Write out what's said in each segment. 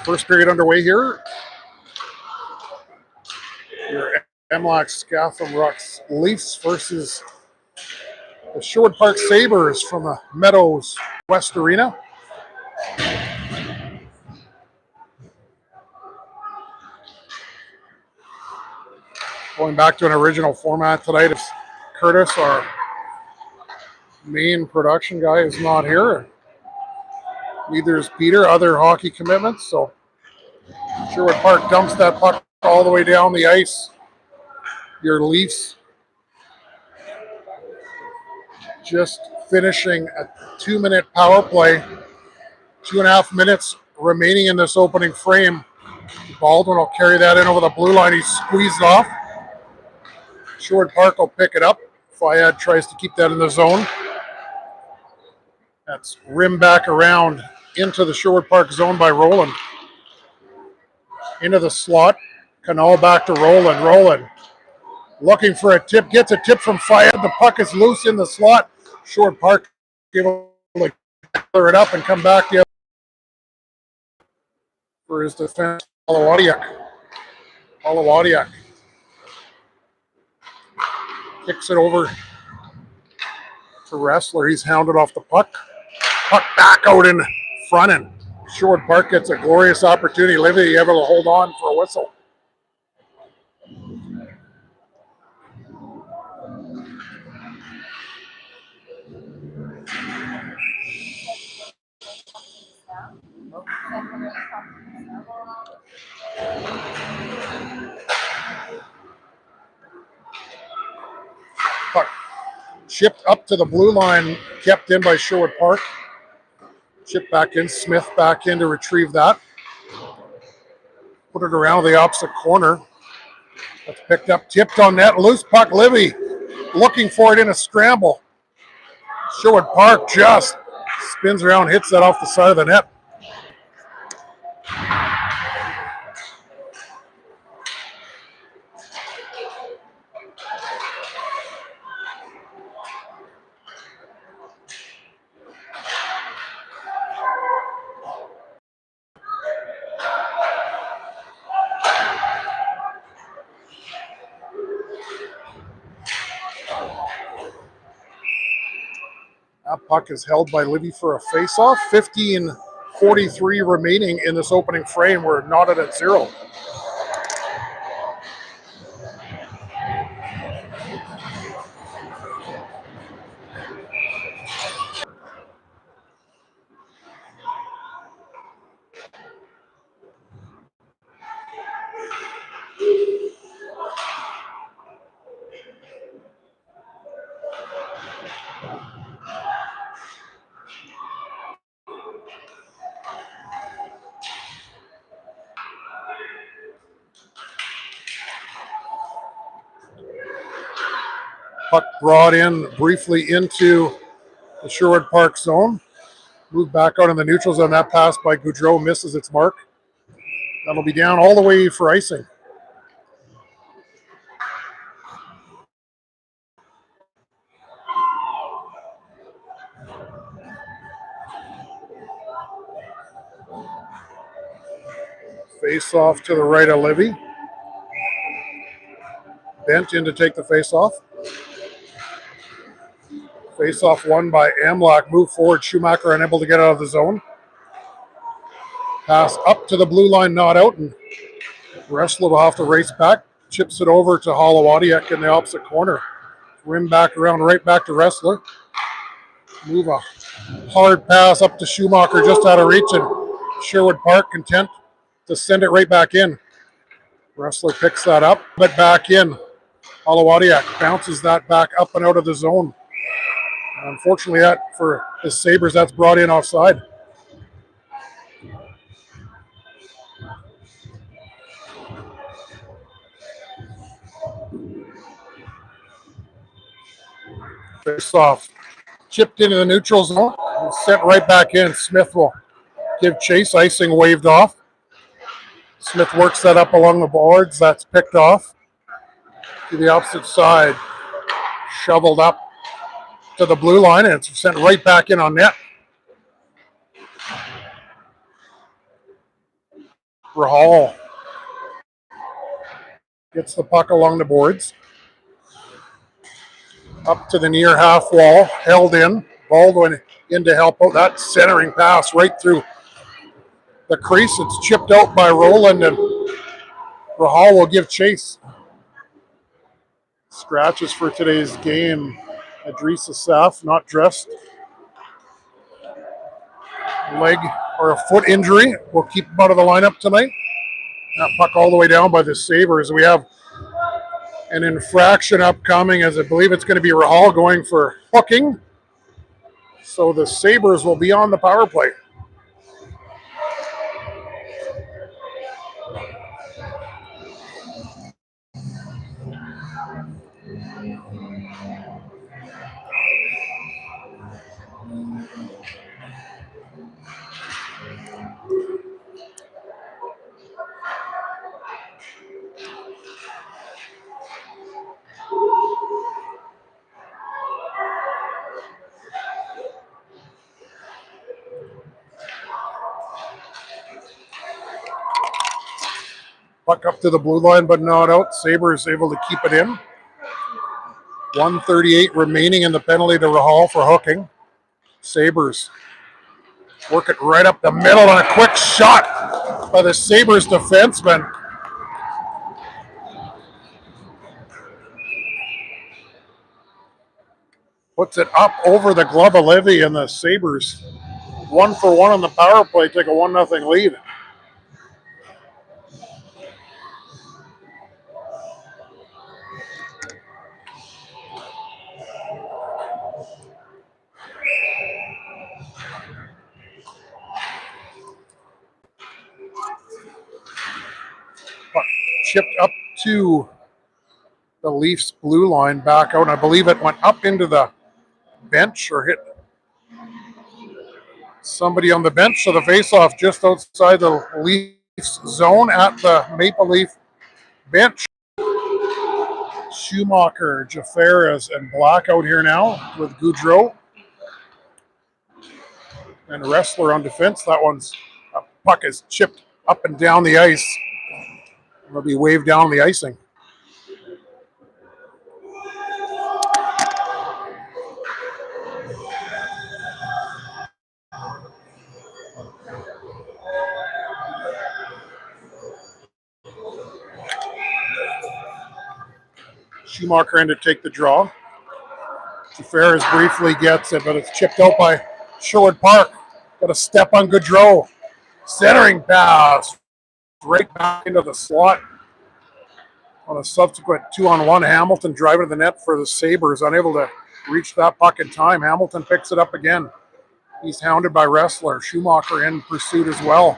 First period underway here. Your MLAC Scafom Rux Leafs versus the Sherwood Park Sabres from the Meadows West Arena. Going back to an original format tonight, is Curtis, our main production guy, is not here. Neither is Peter, other hockey commitments. So Sherwood Park dumps that puck all the way down the ice. Your Leafs just finishing a 2-minute power play. 2.5 minutes remaining in this opening frame. Baldwin will carry that in over the blue line. He's squeezed off. Sherwood Park will pick it up. Fayad tries to keep that in the zone. That's rimmed back around into the Sherwood Park zone by Roland. Into the slot. Canal back to Roland. Roland looking for a tip. Gets a tip from Fayad. The puck is loose in the slot. Sherwood Park able to clear it up and come back the other for his defense. Holowadiak kicks it over to Wrestler. He's hounded off the puck. Puck back out in front, and Sherwood Park gets a glorious opportunity. Livy able to hold on for a whistle. Puck chipped up to the blue line, kept in by Sherwood Park. Chip back in, Smith back in to retrieve that. Put it around the opposite corner. That's picked up, tipped on net, loose puck. Livy looking for it in a scramble. Sherwood Park just spins around, hits that off the side of the net. That puck is held by Livy for a face-off. 15:43 remaining in this opening frame. We're knotted at 0. Puck brought in briefly into the Sherwood Park zone. Moved back out in the neutral zone. That pass by Goudreau misses its mark. That'll be down all the way for icing. Face off to the right of Livy. Bent in to take the face off. Face off won by MLAC. Move forward. Schumacher unable to get out of the zone. Pass up to the blue line, not out, and Wrestler will have to race back. Chips it over to Holowadiak in the opposite corner. Rim back around, right back to Wrestler. Move a hard pass up to Schumacher, just out of reach, and Sherwood Park content to send it right back in. Wrestler picks that up, but back in. Holowadiak bounces that back up and out of the zone. Unfortunately, that for the Sabres, that's brought in offside. Face off. Chipped into the neutral zone. Sent right back in. Smith will give chase. Icing waved off. Smith works that up along the boards. That's picked off. To the opposite side. Shoveled up to the blue line, and it's sent right back in on net. Rahal gets the puck along the boards. Up to the near half wall, held in. Baldwin in to help out. That centering pass right through the crease. It's chipped out by Roland, and Rahal will give chase. Scratches for today's game. Adrisa Saf, not dressed. Leg or a foot injury will keep him out of the lineup tonight. That puck all the way down by the Sabres. We have an infraction upcoming, as I believe it's going to be Rahal going for hooking. So the Sabres will be on the power play. Puck up to the blue line, but not out. Sabres able to keep it in. 1:38 remaining in the penalty to Rahal for hooking. Sabres work it right up the middle, and a quick shot by the Sabres defenseman. Puts it up over the glove of Levy, and the Sabres 1-for-1 on the power play, take a 1-0 lead. Puck chipped up to the Leafs blue line, back out, and I believe it went up into the bench or hit somebody on the bench. So the faceoff just outside the Leafs zone at the Maple Leaf bench. Schumacher, Jafaris, and Black out here now with Goudreau. And Wrestler on defense. That one's puck is chipped up and down the ice. It'll be waved down the icing. Schumacher in to take the draw. Jafaris briefly gets it, but it's chipped out by Sherwood Park. Got a step on Goudreau. Centering pass right back into the slot. On a subsequent 2-on-1, Hamilton driving to the net for the Sabres, unable to reach that puck in time. Hamilton picks it up again. He's hounded by Wrestler. Schumacher in pursuit as well.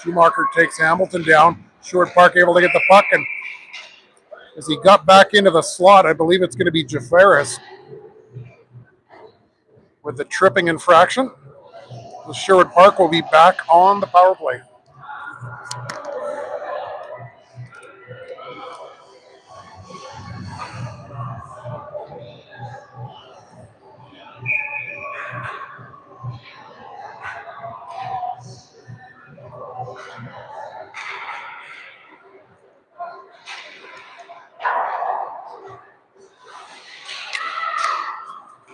Schumacher takes Hamilton down. Sherwood Park able to get the puck, and as he got back into the slot, I believe it's going to be Jafaris with the tripping infraction. The Sherwood Park will be back on the power play.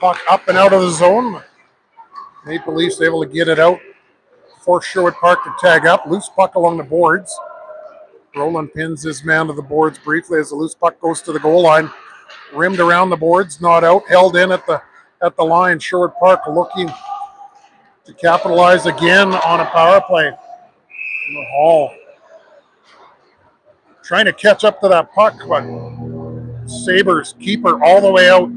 Puck up and out of the zone. Maple Leafs able to get it out. Force Sherwood Park to tag up. Loose puck along the boards. Roland pins his man to the boards briefly as the loose puck goes to the goal line. Rimmed around the boards, not out. Held in at the line. Sherwood Park looking to capitalize again on a power play. In the Hall trying to catch up to that puck, but Sabres keeper all the way out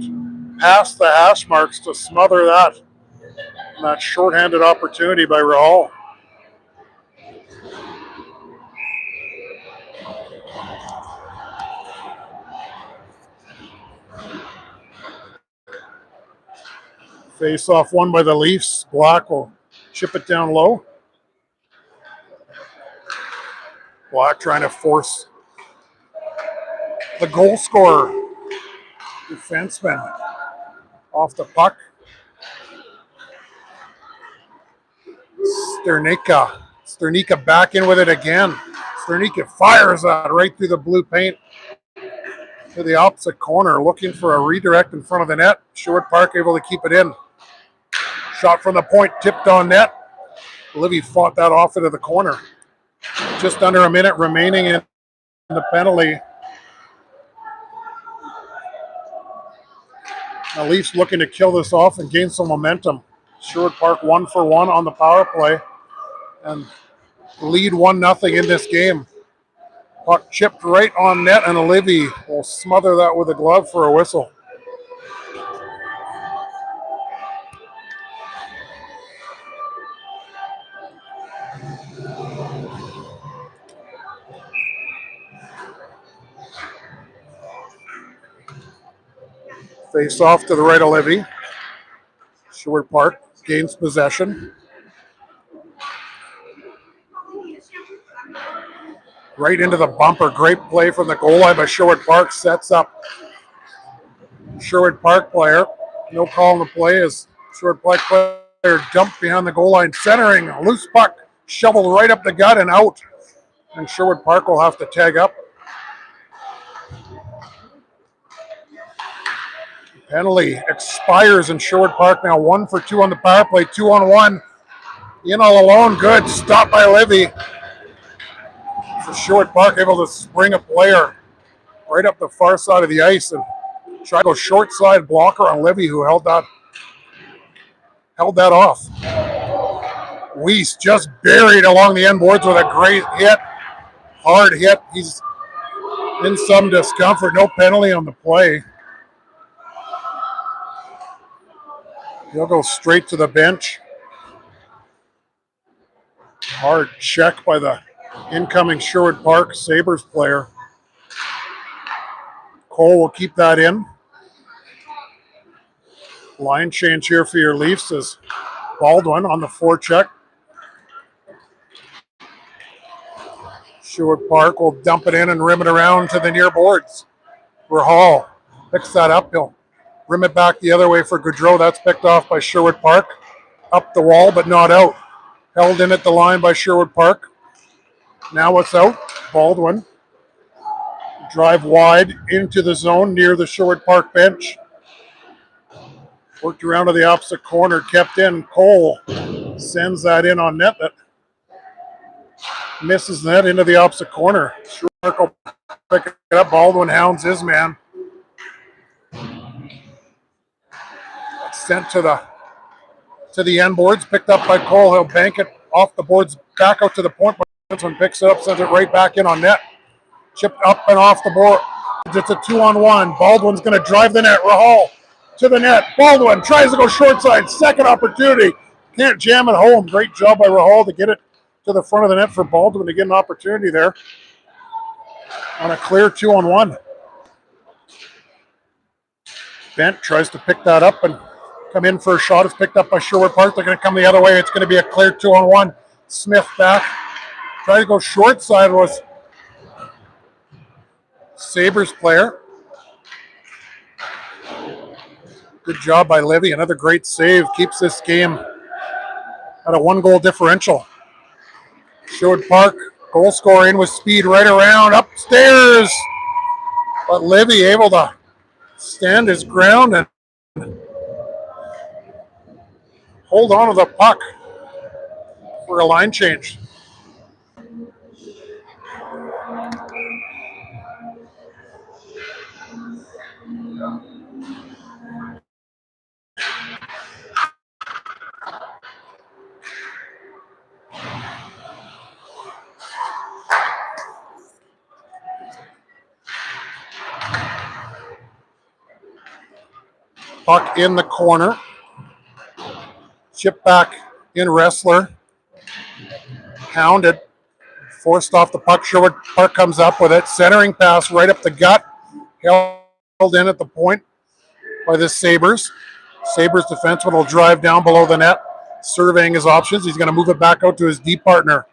past the hash marks to smother that. And that shorthanded opportunity by Rahal. Face off won by the Leafs. Black will chip it down low. Black trying to force the goal scorer. Defenseman off the puck. Sternica back in with it again. Sternika fires that right through the blue paint to the opposite corner, looking for a redirect in front of the net. Sherwood Park able to keep it in. Shot from the point, tipped on net. Livy fought that off into the corner. Just under a minute remaining in the penalty. The Leafs looking to kill this off and gain some momentum. Sherwood Park 1-for-1 on the power play and lead 1-0 in this game. Puck chipped right on net, and Livy will smother that with a glove for a whistle. Face off to the right of Livy. Sherwood Park gains possession. Right into the bumper. Great play from the goal line by Sherwood Park. Sets up Sherwood Park player. No call on the play as Sherwood Park player dumped behind the goal line. Centering. A loose puck. Shoveled right up the gut and out. And Sherwood Park will have to tag up. Penalty expires in Sherwood Park now. 1-for-2 on the power play. 2-on-1. In all alone. Good. Stop by Livy. So Sherwood Park able to spring a player right up the far side of the ice and try to go short side blocker on Livy, who held that off. Weiss just buried along the end boards with a great hit. Hard hit. He's in some discomfort. No penalty on the play. He'll go straight to the bench. Hard check by the incoming Sherwood Park Sabres player. Cole will keep that in. Line change here for your Leafs is Baldwin on the forecheck. Sherwood Park will dump it in and rim it around to the near boards. Rahal picks that up. He'll rim it back the other way for Gaudreau. That's picked off by Sherwood Park. Up the wall, but not out. Held in at the line by Sherwood Park. Now it's out. Baldwin. Drive wide into the zone near the Sherwood Park bench. Worked around to the opposite corner, kept in. Cole sends that in on net. That misses net into the opposite corner. Sherwood Park will pick it up. Baldwin hounds his man. Sent to the end boards, picked up by Cole. He'll bank it off the boards back out to the point. This one picks it up, sends it right back in on net. Chipped up and off the board. It's a 2-on-1. Baldwin's going to drive the net. Rahal to the net. Baldwin tries to go short side. Second opportunity. Can't jam it home. Great job by Rahal to get it to the front of the net for Baldwin to get an opportunity there on a clear 2-on-1. Bent tries to pick that up and come in for a shot. It's picked up by Sherwood Park. They're going to come the other way. It's going to be a clear 2-on-1. Smith back. Try to go short side was Sabres player. Good job by Livy. Another great save. Keeps this game at a 1-goal differential. Sherwood Park goal scoring with speed right around upstairs. But Livy able to stand his ground and hold on to the puck for a line change. Puck in the corner. Chip back in Wrestler. Hounded. Forced off the puck. Sherwood Park comes up with it. Centering pass right up the gut. Held in at the point by the Sabres. Sabres defenseman will drive down below the net, surveying his options. He's going to move it back out to his D partner.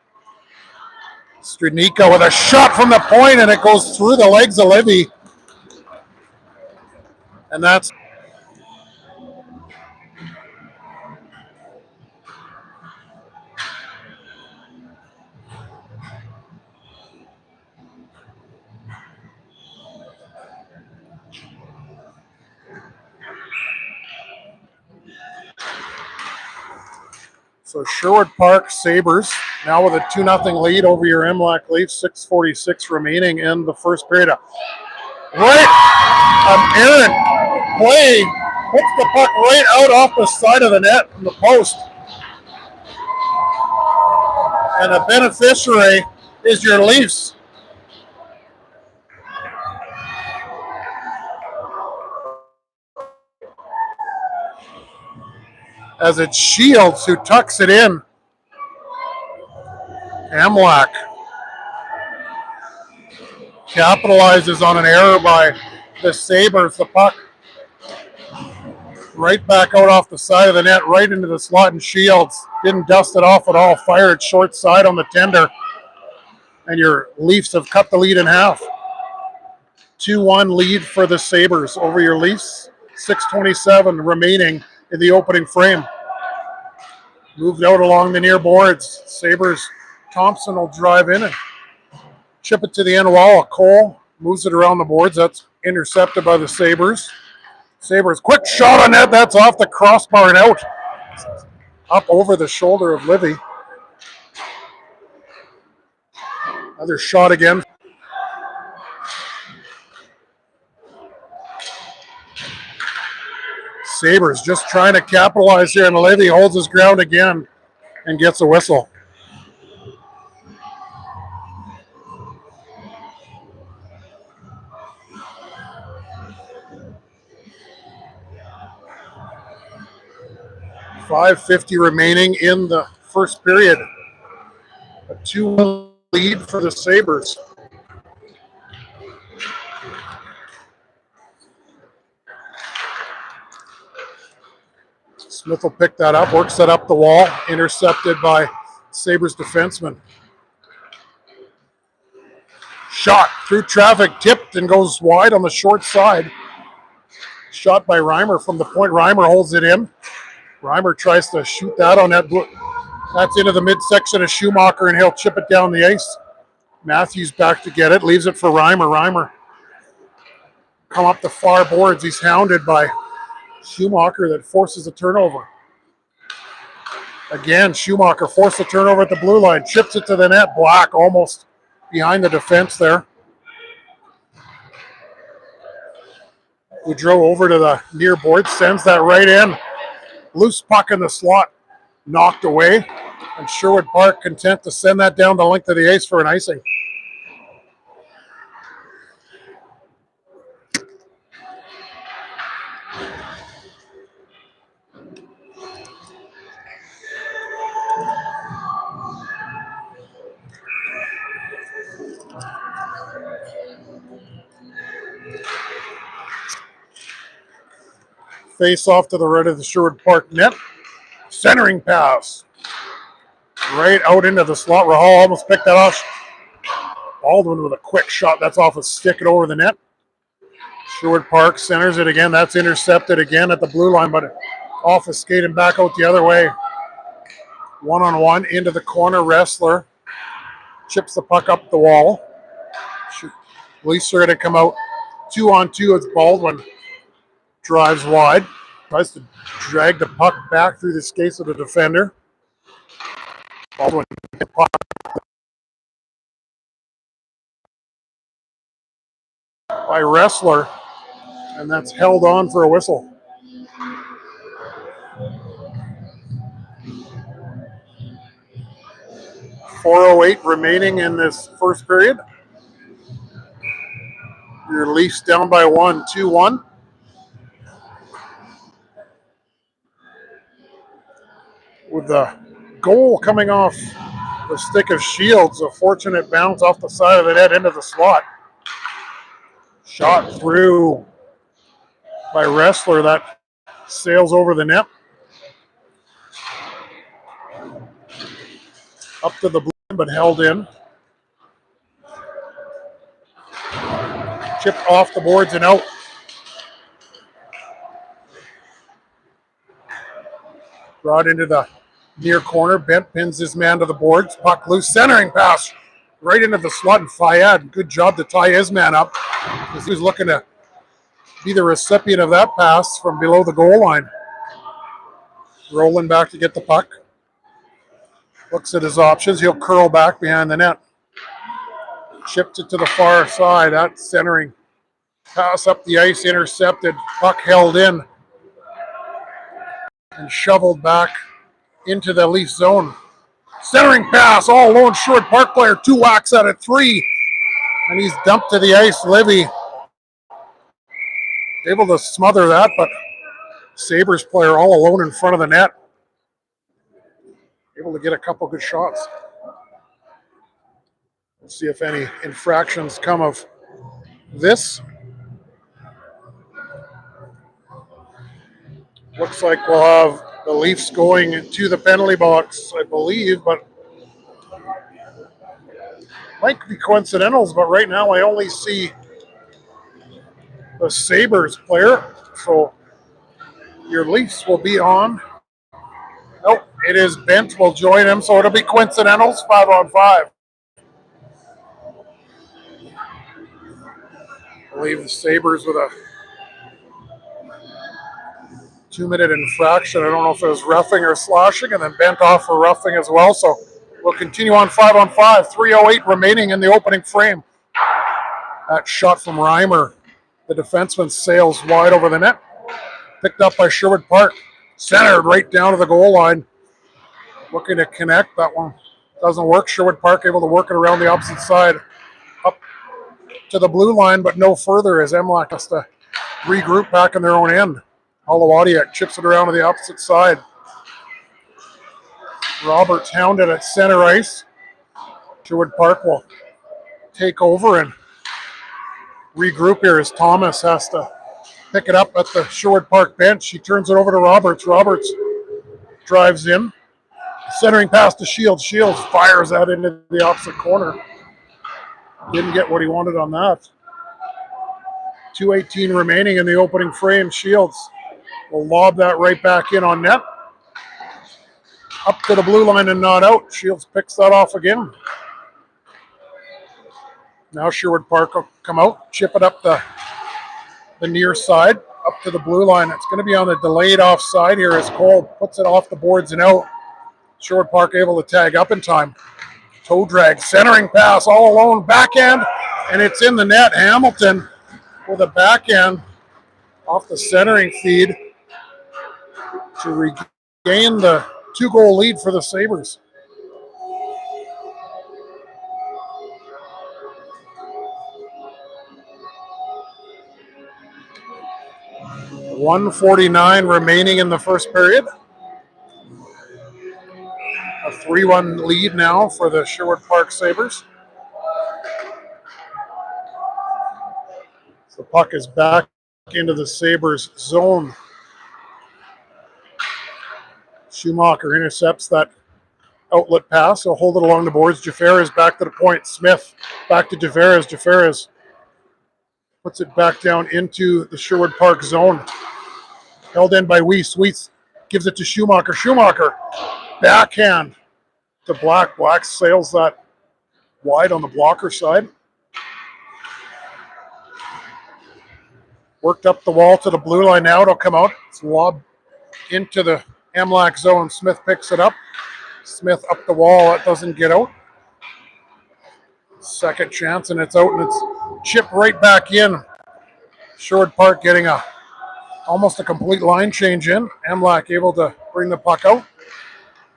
Strinika with a shot from the point, and it goes through the legs of Livy. And that's So Sherwood Park Sabres now with a 2-0 lead over your MLAC Leafs. 6:46 remaining in the first period. Right, Aaron play puts the puck right out off the side of the net from the post. And the beneficiary is your Leafs. As it's Shields who tucks it in. MLAC capitalizes on an error by the Sabres. The puck right back out off the side of the net, right into the slot, and Shields didn't dust it off at all. Fire it short side on the tender, and your Leafs have cut the lead in half. 2-1 lead for the Sabres over your Leafs. 6:27 remaining in the opening frame. Moved out along the near boards. Sabres, Thompson will drive in and chip it to the end wall. Cole moves it around the boards. That's intercepted by the Sabres. Sabres, quick shot on net. That's off the crossbar and out. Up over the shoulder of Livy. Another shot again. Sabres just trying to capitalize here, and Livy holds his ground again and gets a whistle. .550 remaining in the first period. A 2-1 lead for the Sabres. Smith will pick that up, works that up the wall, intercepted by Sabres defenseman. Shot through traffic, tipped and goes wide on the short side. Shot by Reimer from the point. Reimer holds it in. Reimer tries to shoot that on that. That's into the midsection of Schumacher, and he'll chip it down the ice. Matthews back to get it, leaves it for Reimer. Reimer come up the far boards. He's hounded by Schumacher that forces a turnover. Again, Schumacher forced a turnover at the blue line, chips it to the net. Black almost behind the defense there. Woodrow over to the near board, sends that right in. Loose puck in the slot, knocked away, and Sherwood Park content to send that down the length of the ice for an icing. Face off to the right of the Sherwood Park net. Centering pass. Right out into the slot. Rahal almost picked that off. Baldwin with a quick shot. That's off a stick and over the net. Sherwood Park centers it again. That's intercepted again at the blue line, but off a skate and back out the other way. One-on-one into the corner. Wrestler chips the puck up the wall. Leafs are going to come out 2-on-2 as Baldwin drives wide, tries to drag the puck back through the skates of the defender. Baldwin by Wrestler, and that's held on for a whistle. .408 remaining in this first period. Your Leafs down by 1, 2-1. With the goal coming off the stick of Shields, a fortunate bounce off the side of the net into the slot. Shot through by Wrestler that sails over the net. Up to the blue, but held in. Chipped off the boards and out. Brought into the near corner. Bent pins his man to the boards. Puck loose. Centering pass right into the slot. And Fayad, good job to tie his man up, because he was looking to be the recipient of that pass from below the goal line. Rolling back to get the puck. Looks at his options. He'll curl back behind the net. Chipped it to the far side. That centering pass up the ice, intercepted. Puck held in and shoveled back into the Leaf zone. Centering pass, all alone, Sherwood Park player, 2 whacks at it, 3. And he's dumped to the ice. Livy able to smother that, but Sabres player all alone in front of the net. Able to get a couple good shots. We'll see if any infractions come of this. Looks like we'll have the Leafs going to the penalty box, I believe, but might be coincidentals, but right now I only see the Sabres player, so your Leafs will be on. Nope, it is Bent will join him, so it'll be coincidentals, 5-on-5. I believe the Sabres with a 2-minute infraction. I don't know if it was roughing or sloshing, and then Bent off for roughing as well, so we'll continue on 5-on-5. 3:08 remaining in the opening frame. That shot from Reimer. The defenseman sails wide over the net. Picked up by Sherwood Park. Centered right down to the goal line. Looking to connect. That one doesn't work. Sherwood Park able to work it around the opposite side. Up to the blue line, but no further as MLAC has to regroup back in their own end. Holowadiak chips it around to the opposite side. Roberts hounded at center ice. Sherwood Park will take over and regroup here as Thomas has to pick it up at the Sherwood Park bench. He turns it over to Roberts. Roberts drives in. Centering pass to Shields. Shields fires that into the opposite corner. Didn't get what he wanted on that. 2:18 remaining in the opening frame. Shields will lob that right back in on net. Up to the blue line and not out. Shields picks that off again. Now Sherwood Park will come out, chip it up the near side, up to the blue line. It's going to be on the delayed offside here as Cole puts it off the boards and out. Sherwood Park able to tag up in time. Toe drag, centering pass, all alone, backhand, and it's in the net. Hamilton with a backhand off the centering feed to regain the 2-goal lead for the Sabres. .149 remaining in the first period. A 3-1 lead now for the Sherwood Park Sabres. The puck is back into the Sabres zone. Schumacher intercepts that outlet pass. He'll hold it along the boards. Jafares back to the point. Smith back to Jafares. Jafares puts it back down into the Sherwood Park zone. Held in by Weiss. Weiss gives it to Schumacher. Schumacher, backhand to Black. Black sails that wide on the blocker side. Worked up the wall to the blue line now. It'll come out. It's lobbed into the MLAC zone. Smith picks it up. Smith up the wall. That doesn't get out. Second chance, and it's out, and it's chipped right back in. Sherwood Park getting almost a complete line change in. MLAC able to bring the puck out.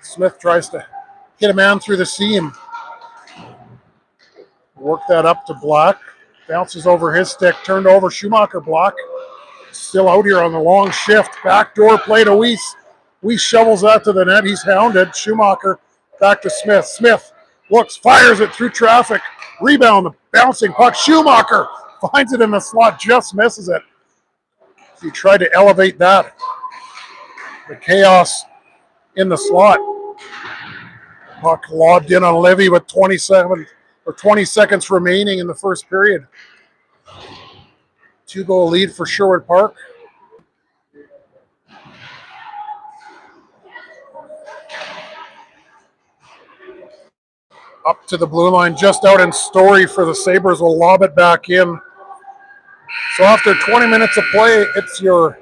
Smith tries to hit a man through the seam. Work that up to Black. Bounces over his stick. Turned over. Schumacher block. Still out here on the long shift. Backdoor play to Weiss. Weiss shovels that to the net. He's hounded. Schumacher back to Smith. Smith looks, fires it through traffic. Rebound, the bouncing puck. Schumacher finds it in the slot, just misses it. He tried to elevate that. The chaos in the slot. Puck lobbed in on Levy with 20 seconds remaining in the first period. 2-goal lead for Sherwood Park. Up to the blue line, just out in Story for the Sabres. Will lob it back in. So after 20 minutes of play, it's your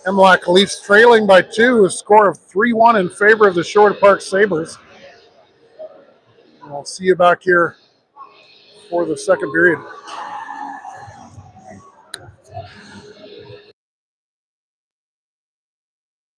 MLAC Leafs trailing by 2, a score of 3-1 in favor of the Sherwood Park Sabres. And I'll see you back here for the second period.